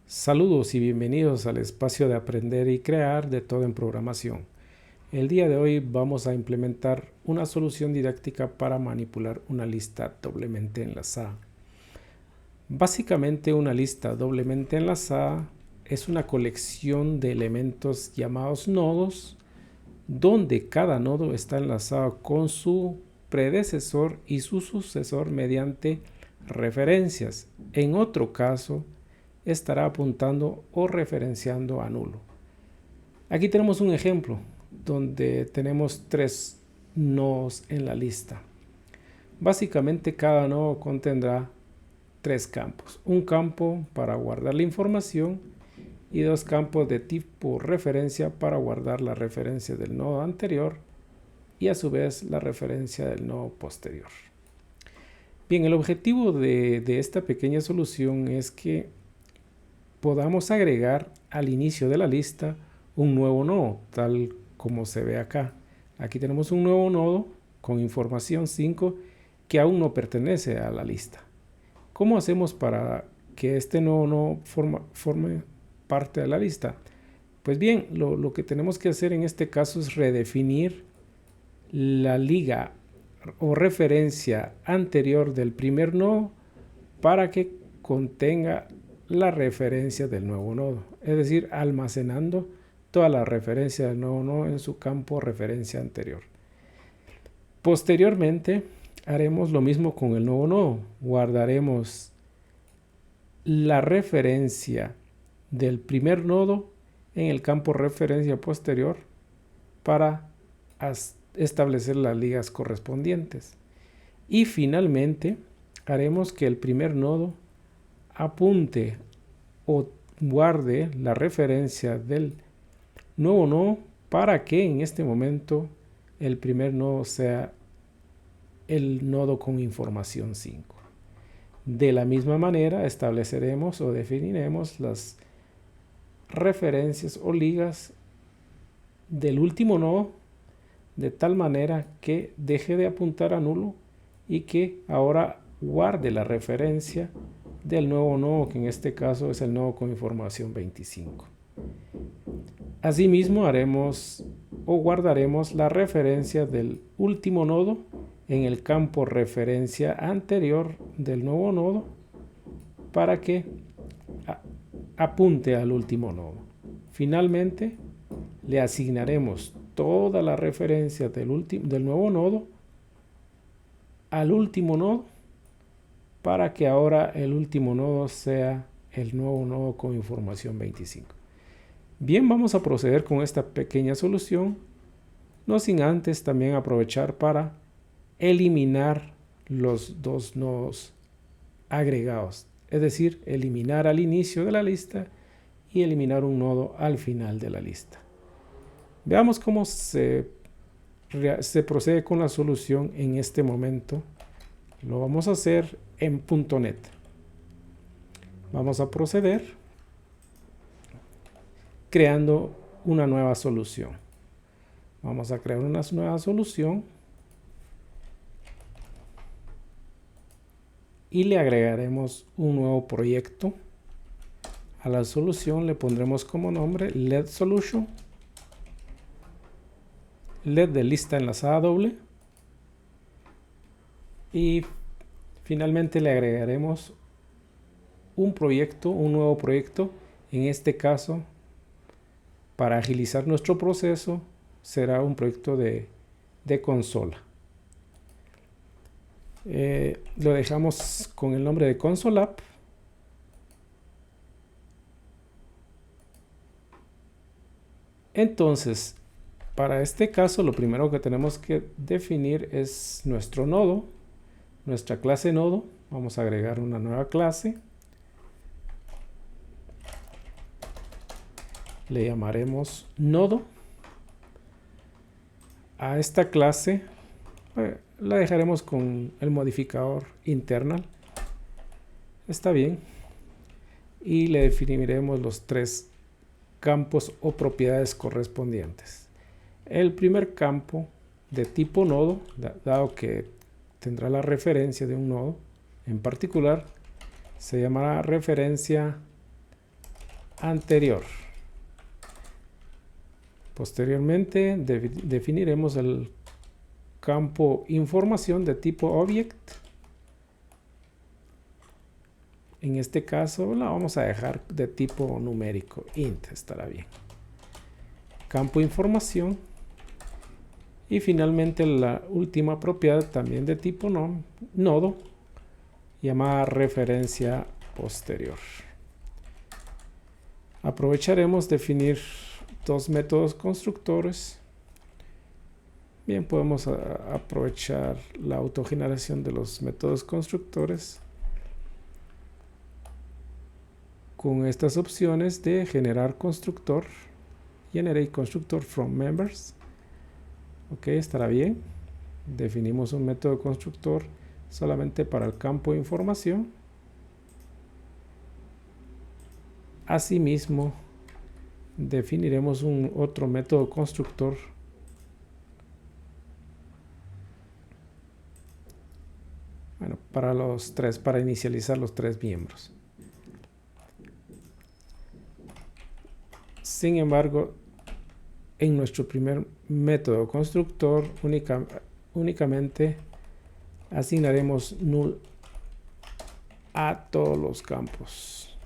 Saludos y bienvenidos al espacio de aprender y crear de todo en programación. El día de hoy vamos a implementar una solución didáctica para manipular una lista doblemente enlazada. Básicamente una lista doblemente enlazada es una colección de elementos llamados nodos, donde cada nodo está enlazado con su predecesor y su sucesor mediante referencias. En otro caso, estará apuntando o referenciando a nulo. Aquí tenemos un ejemplo donde tenemos tres nodos en la lista. Básicamente cada nodo contendrá tres campos. Un campo para guardar la información y dos campos de tipo referencia para guardar la referencia del nodo anterior y a su vez la referencia del nodo posterior. Bien, el objetivo de esta pequeña solución es que podamos agregar al inicio de la lista un nuevo nodo, tal como se ve acá. Aquí tenemos un nuevo nodo con información 5 que aún no pertenece a la lista. ¿Cómo hacemos para que este nuevo nodo forme parte de la lista? Pues bien, lo que tenemos que hacer en este caso es redefinir la liga o referencia anterior del primer nodo para que contenga la referencia del nuevo nodo, es decir, almacenando toda la referencia del nuevo nodo en su campo referencia anterior. Posteriormente haremos lo mismo con el nuevo nodo, guardaremos la referencia del primer nodo en el campo referencia posterior para establecer las ligas correspondientes. Y finalmente haremos que el primer nodo apunte o guarde la referencia del nuevo nodo para que en este momento el primer nodo sea el nodo con información 5. De la misma manera estableceremos o definiremos las referencias o ligas del último nodo de tal manera que deje de apuntar a nulo y que ahora guarde la referencia del nuevo nodo, que en este caso es el nodo con información 25. Asimismo haremos o guardaremos la referencia del último nodo en el campo referencia anterior del nuevo nodo para que apunte al último nodo. Finalmente le asignaremos toda la referencia del nuevo nodo al último nodo para que ahora el último nodo sea el nuevo nodo con información 25. Bien, vamos a proceder con esta pequeña solución, no sin antes también aprovechar para eliminar los dos nodos agregados, es decir, eliminar al inicio de la lista y eliminar un nodo al final de la lista. Veamos cómo se procede con la solución en este momento. Lo vamos a hacer en .NET. Vamos a proceder creando una nueva solución. Vamos a crear una nueva solución y le agregaremos un nuevo proyecto. A la solución le pondremos como nombre LED Solution, LED de lista enlazada doble, y finalmente le agregaremos un nuevo proyecto. En este caso, para agilizar nuestro proceso, será un proyecto de consola. Lo dejamos con el nombre de Console App. Entonces, para este caso, lo primero que tenemos que definir es nuestro nodo, nuestra clase nodo. Vamos a agregar una nueva clase. Le llamaremos nodo. A esta clase la dejaremos con el modificador internal. Está bien. Y le definiremos los tres campos o propiedades correspondientes. El primer campo de tipo nodo, dado que tendrá la referencia de un nodo en particular, se llamará referencia anterior. Posteriormente definiremos el campo información de tipo object. En este caso la vamos a dejar de tipo numérico, int estará bien. Campo información. Y finalmente la última propiedad también de tipo nodo, llamada referencia posterior. Aprovecharemos definir dos métodos constructores. Bien, podemos aprovechar la autogeneración de los métodos constructores con estas opciones de generar constructor, generate constructor from members. Ok, estará bien. Definimos un método constructor solamente para el campo de información. Asimismo, definiremos un otro método constructor para inicializar los tres miembros. Sin embargo, en nuestro primer método constructor únicamente asignaremos null a todos los campos,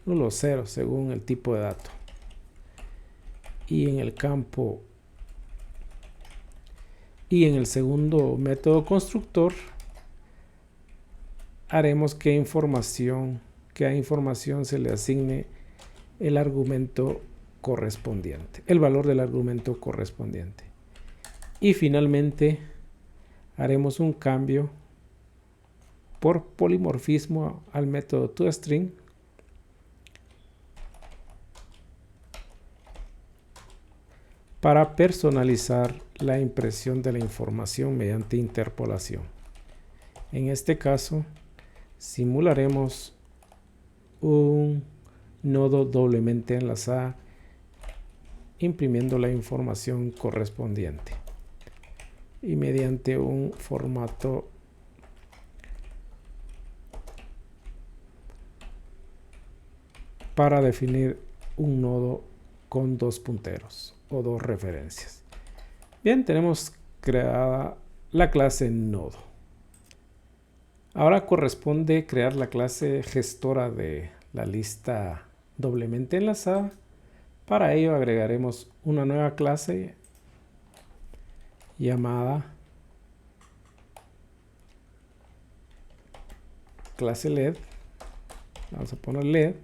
null o 0 según el tipo de dato. Y en el campo y en el segundo método constructor haremos que a información se le asigne el argumento correspondiente, el valor del argumento correspondiente. Y finalmente haremos un cambio por polimorfismo al método toString para personalizar la impresión de la información mediante interpolación. En este caso, simularemos un nodo doblemente enlazado imprimiendo la información correspondiente y mediante un formato para definir un nodo con dos punteros o dos referencias. Bien, tenemos creada la clase nodo. Ahora corresponde crear la clase gestora de la lista doblemente enlazada. Para ello agregaremos una nueva clase llamada clase LED. Vamos a poner LED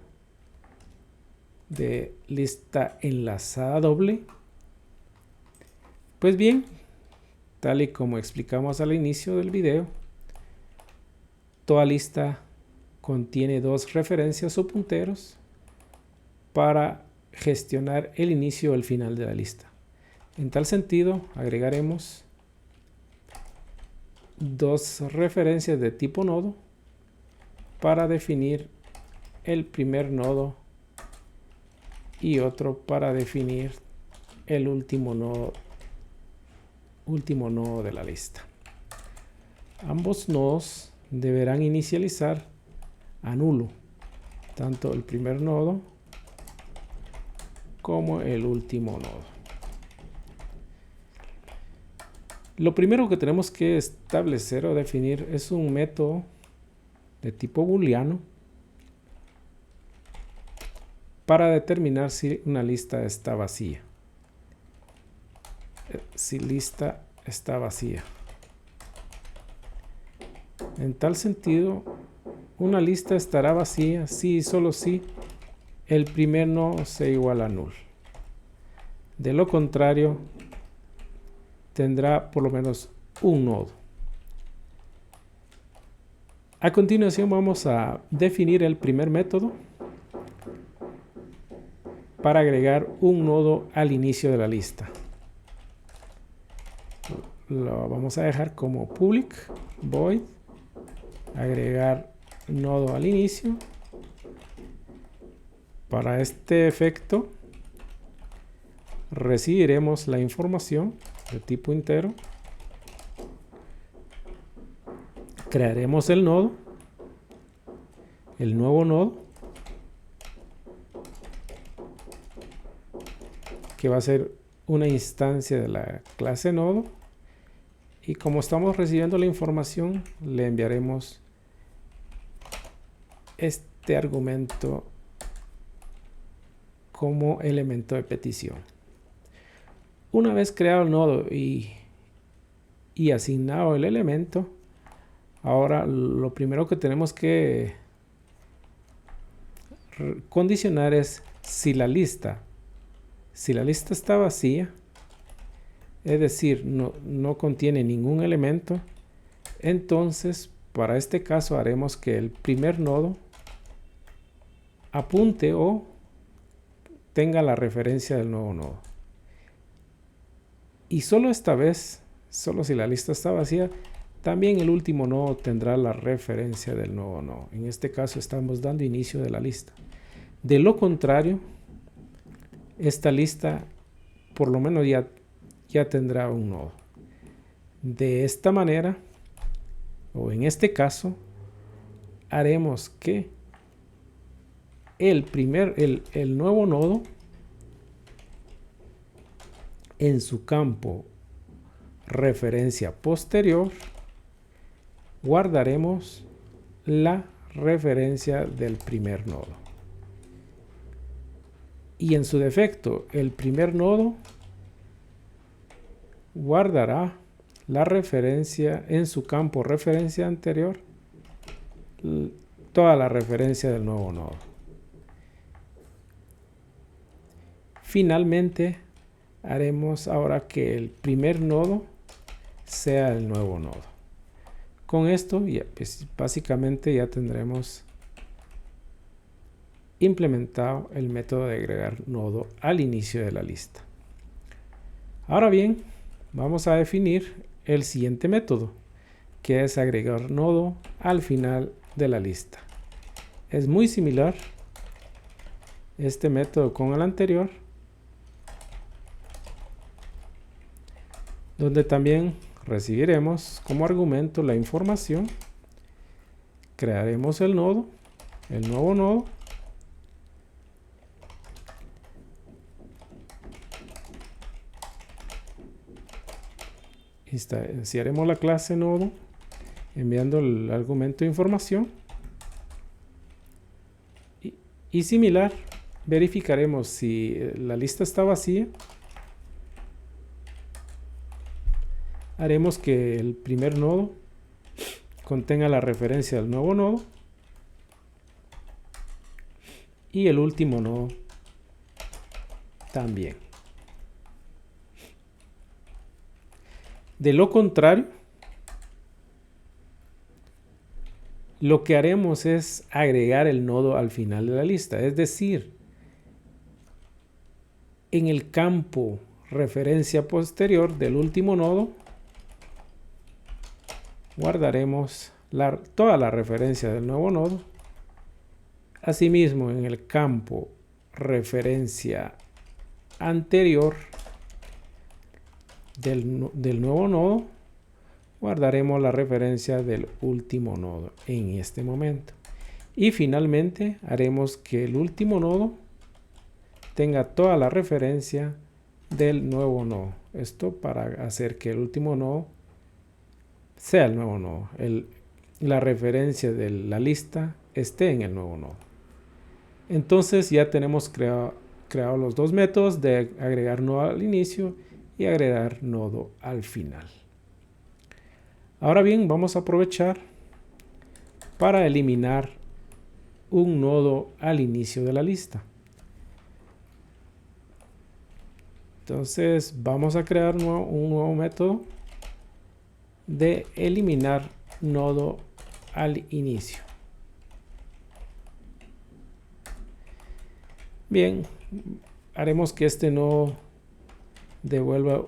de lista enlazada doble. Pues bien, tal y como explicamos al inicio del video, toda lista contiene dos referencias o punteros para gestionar el inicio o el final de la lista. En tal sentido, agregaremos dos referencias de tipo nodo para definir el primer nodo y otro para definir el último nodo de la lista. Ambos nodos deberán inicializar a nulo tanto el primer nodo como el último nodo. Lo primero que tenemos que establecer o definir es un método de tipo booleano para determinar si una lista está vacía. Si lista está vacía. En tal sentido, una lista estará vacía si y solo si el primer nodo sea igual a null. De lo contrario, tendrá por lo menos un nodo. A continuación vamos a definir el primer método para agregar un nodo al inicio de la lista. Lo vamos a dejar como public void agregar nodo al inicio. Para este efecto recibiremos la información de tipo entero, crearemos el nodo, el nuevo nodo, que va a ser una instancia de la clase nodo, y como estamos recibiendo la información, le enviaremos este argumento como elemento de petición. Una vez creado el nodo y asignado el elemento, ahora lo primero que tenemos que condicionar es si la lista está vacía, es decir, no contiene ningún elemento, entonces para este caso haremos que el primer nodo apunte o tenga la referencia del nuevo nodo. Y solo esta vez, solo si la lista está vacía, también el último nodo tendrá la referencia del nuevo nodo. En este caso estamos dando inicio de la lista. De lo contrario, esta lista por lo menos ya tendrá un nodo. De esta manera, o en este caso, haremos que el nuevo nodo en su campo referencia posterior guardaremos la referencia del primer nodo, y en su defecto el primer nodo guardará la referencia en su campo referencia anterior, toda la referencia del nuevo nodo. Finalmente haremos ahora que el primer nodo sea el nuevo nodo. Con esto pues, básicamente ya tendremos implementado el método de agregar nodo al inicio de la lista. Ahora bien, vamos a definir el siguiente método, que es agregar nodo al final de la lista. Es muy similar este método con el anterior, donde también recibiremos como argumento la información, crearemos el nuevo nodo, instanciaremos la clase nodo enviando el argumento de información, y similar verificaremos si la lista está vacía. Haremos que el primer nodo contenga la referencia del nuevo nodo y el último nodo también. De lo contrario, lo que haremos es agregar el nodo al final de la lista, es decir, en el campo referencia posterior del último nodo guardaremos toda la referencia del nuevo nodo. Asimismo, en el campo referencia anterior del nuevo nodo guardaremos la referencia del último nodo en este momento. Y finalmente haremos que el último nodo tenga toda la referencia del nuevo nodo. Esto para hacer que el último nodo sea el nuevo nodo. La referencia de la lista esté en el nuevo nodo. Entonces ya tenemos creado los dos métodos de agregar nodo al inicio y agregar nodo al final. Ahora bien, vamos a aprovechar para eliminar un nodo al inicio de la lista. Entonces vamos a crear un nuevo método de eliminar nodo al inicio. Bien, haremos que este nodo devuelva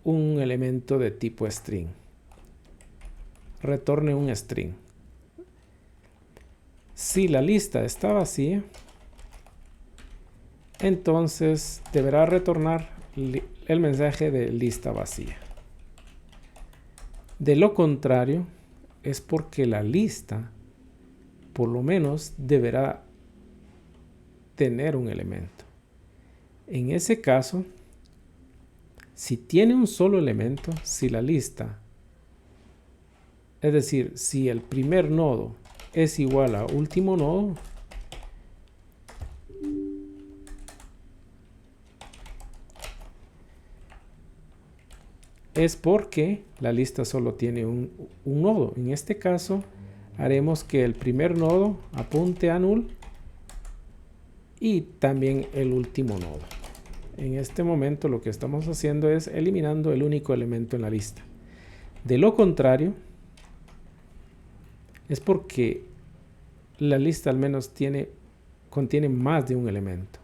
un elemento de tipo string. Retorne un string. Si la lista está vacía, entonces deberá retornar el mensaje de lista vacía. De lo contrario, es porque la lista por lo menos deberá tener un elemento. En ese caso, si tiene un solo elemento, si la lista, es decir, si el primer nodo es igual a último nodo, es porque la lista solo tiene un nodo. En este caso, haremos que el primer nodo apunte a null y también el último nodo. En este momento lo que estamos haciendo es eliminando el único elemento en la lista. De lo contrario, es porque la lista al menos contiene más de un elemento.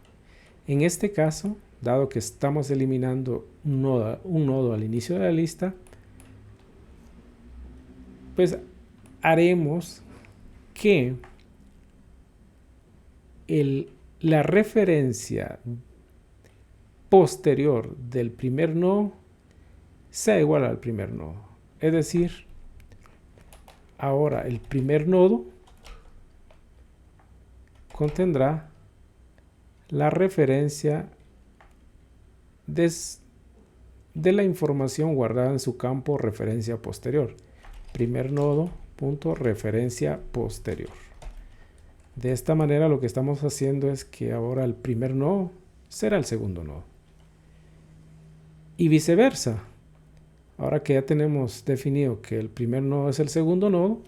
En este caso, dado que estamos eliminando un nodo al inicio de la lista, pues haremos que la referencia posterior del primer nodo sea igual al primer nodo. Es decir, ahora el primer nodo contendrá la referencia de la información guardada en su campo referencia posterior. Primer nodo punto referencia posterior. De esta manera lo que estamos haciendo es que ahora el primer nodo será el segundo nodo. Y viceversa. Ahora que ya tenemos definido que el primer nodo es el segundo nodo,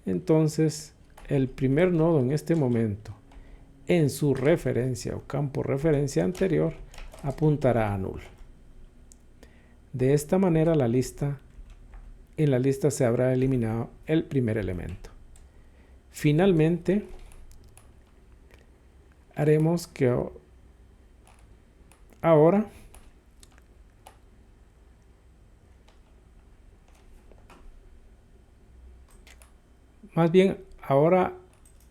entonces el primer nodo en este momento en su referencia o campo referencia anterior apuntará a null. De esta manera en la lista se habrá eliminado el primer elemento. Finalmente, haremos que ahora más bien ahora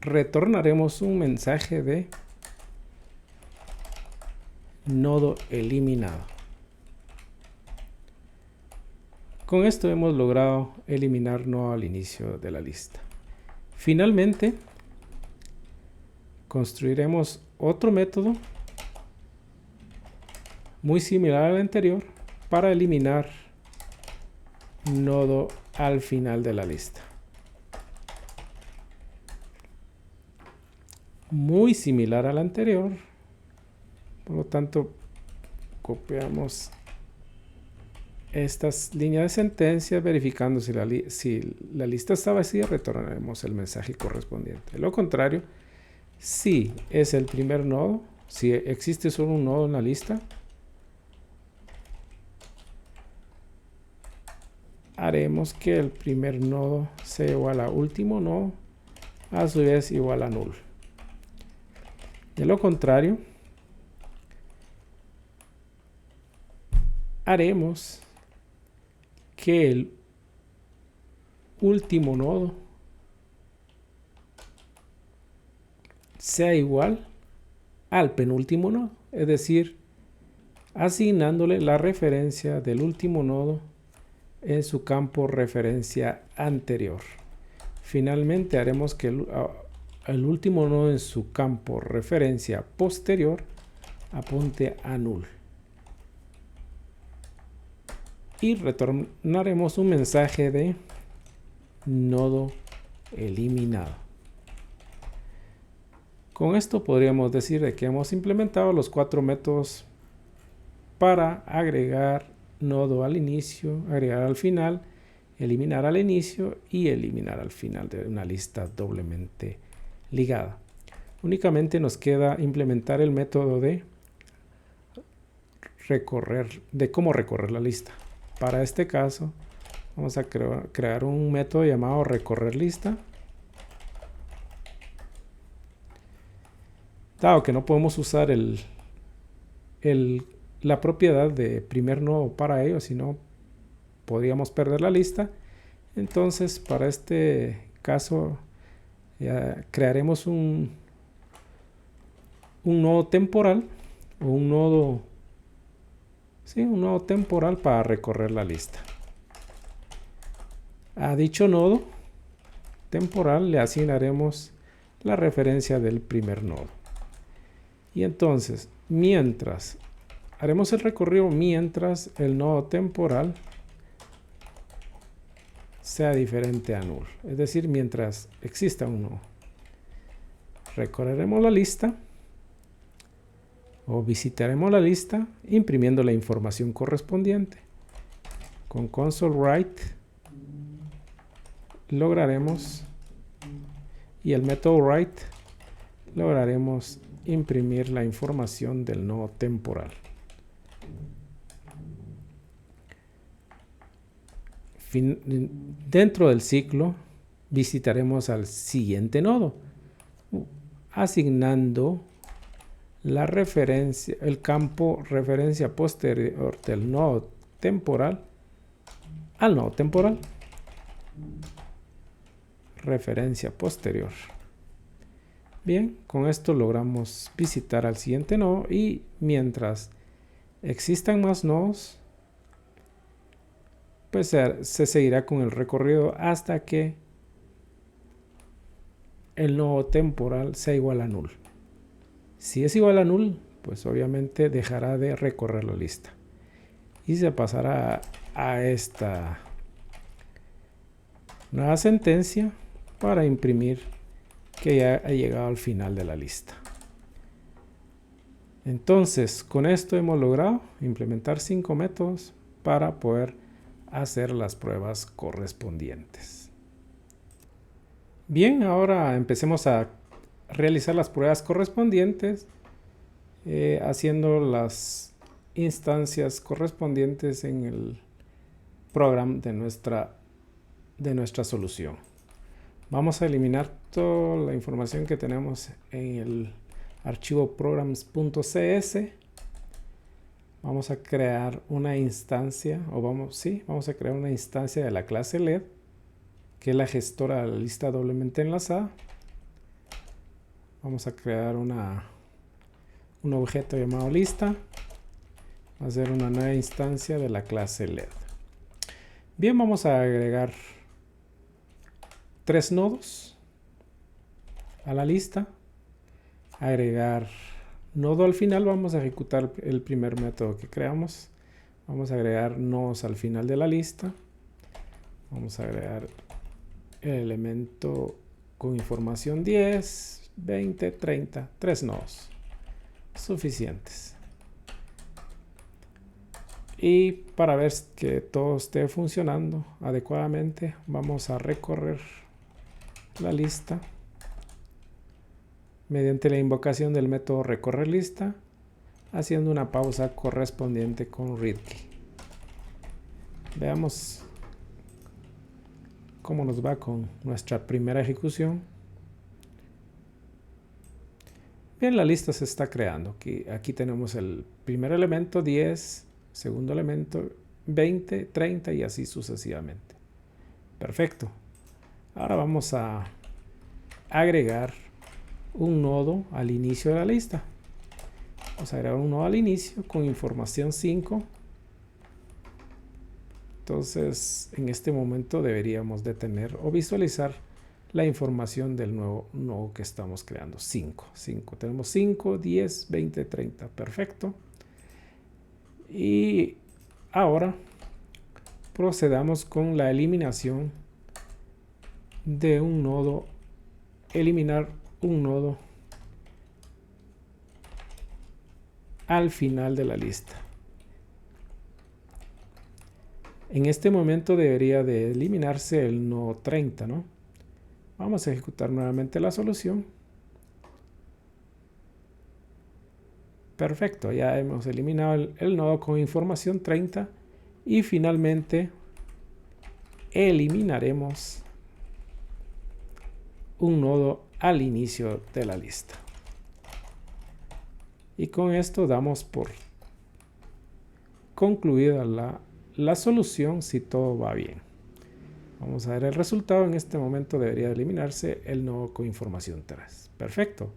retornaremos un mensaje de nodo eliminado. Con esto hemos logrado eliminar nodo al inicio de la lista. Finalmente, construiremos otro método muy similar al anterior para eliminar nodo al final de la lista. Muy similar al anterior, por lo tanto copiamos estas líneas de sentencia verificando si la lista está vacía, retornaremos el mensaje correspondiente. De lo contrario, si es el primer nodo, si existe solo un nodo en la lista, haremos que el primer nodo sea igual a último nodo, a su vez igual a null. De lo contrario, haremos que el último nodo sea igual al penúltimo nodo, es decir, asignándole la referencia del último nodo en su campo referencia anterior. Finalmente haremos que el último nodo en su campo referencia posterior apunte a null. Y retornaremos un mensaje de nodo eliminado. Con esto podríamos decir de que hemos implementado los 4 métodos para agregar nodo al inicio, agregar al final, eliminar al inicio y eliminar al final de una lista doblemente ligada. Únicamente nos queda implementar el método de cómo recorrer la lista. Para este caso vamos a crear un método llamado recorrer lista. Dado que no podemos usar la propiedad de primer nodo para ello, si no podríamos perder la lista, entonces para este caso crearemos un nodo temporal o un nodo temporal para recorrer la lista. A dicho nodo temporal le asignaremos la referencia del primer nodo. Y entonces, haremos el recorrido mientras el nodo temporal sea diferente a null, es decir, mientras exista un nodo. Recorreremos la lista o visitaremos la lista imprimiendo la información correspondiente. Con console write lograremos, y el método write lograremos imprimir la información del nodo temporal. Dentro del ciclo visitaremos al siguiente nodo, asignando la referencia, el campo referencia posterior del nodo temporal al nodo temporal. Referencia posterior. Bien, con esto logramos visitar al siguiente nodo, y mientras existan más nodos, pues se seguirá con el recorrido hasta que el nodo temporal sea igual a null. Si es igual a null, pues obviamente dejará de recorrer la lista y se pasará a esta nueva sentencia para imprimir que ya ha llegado al final de la lista. Entonces, con esto hemos logrado implementar 5 métodos para poder hacer las pruebas correspondientes. Bien, ahora empecemos a realizar las pruebas correspondientes, haciendo las instancias correspondientes en el programa de nuestra solución. Vamos a eliminar toda la información que tenemos en el archivo programs.cs. Vamos a crear una instancia, vamos a crear una instancia de la clase LED, que es la gestora de la lista doblemente enlazada. Vamos a crear un objeto llamado lista. Va a ser una nueva instancia de la clase LED. Bien, vamos a agregar 3 nodos a la lista. Agregar nodo al final. Vamos a ejecutar el primer método que creamos. Vamos a agregar nodos al final de la lista. Vamos a agregar el elemento con información 10, 20, 30, 3 nodos suficientes. Y para ver que todo esté funcionando adecuadamente, vamos a recorrer la lista mediante la invocación del método recorrer lista, haciendo una pausa correspondiente con readkey. Veamos cómo nos va con nuestra primera ejecución. Bien, la lista se está creando. Aquí tenemos el primer elemento 10, segundo elemento 20, 30 y así sucesivamente. Perfecto. Ahora vamos a agregar un nodo al inicio de la lista. Vamos a agregar un nodo al inicio con información 5. Entonces, en este momento deberíamos de tener o visualizar la información del nuevo nodo que estamos creando. 5. Tenemos 5, 10, 20, 30. Perfecto. Y ahora procedamos con la eliminación de un nodo. Eliminar un nodo al final de la lista. En este momento debería de eliminarse el nodo 30, ¿no? Vamos a ejecutar nuevamente la solución. Perfecto, ya hemos eliminado el nodo con información 30 y finalmente eliminaremos un nodo al inicio de la lista. Y con esto damos por concluida la solución si todo va bien. Vamos a ver el resultado. En este momento debería eliminarse el nodo con información 3. Perfecto.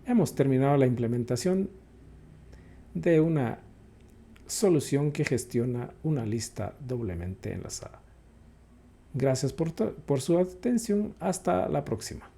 Hemos terminado la implementación de una solución que gestiona una lista doblemente enlazada. Gracias por su atención. Hasta la próxima.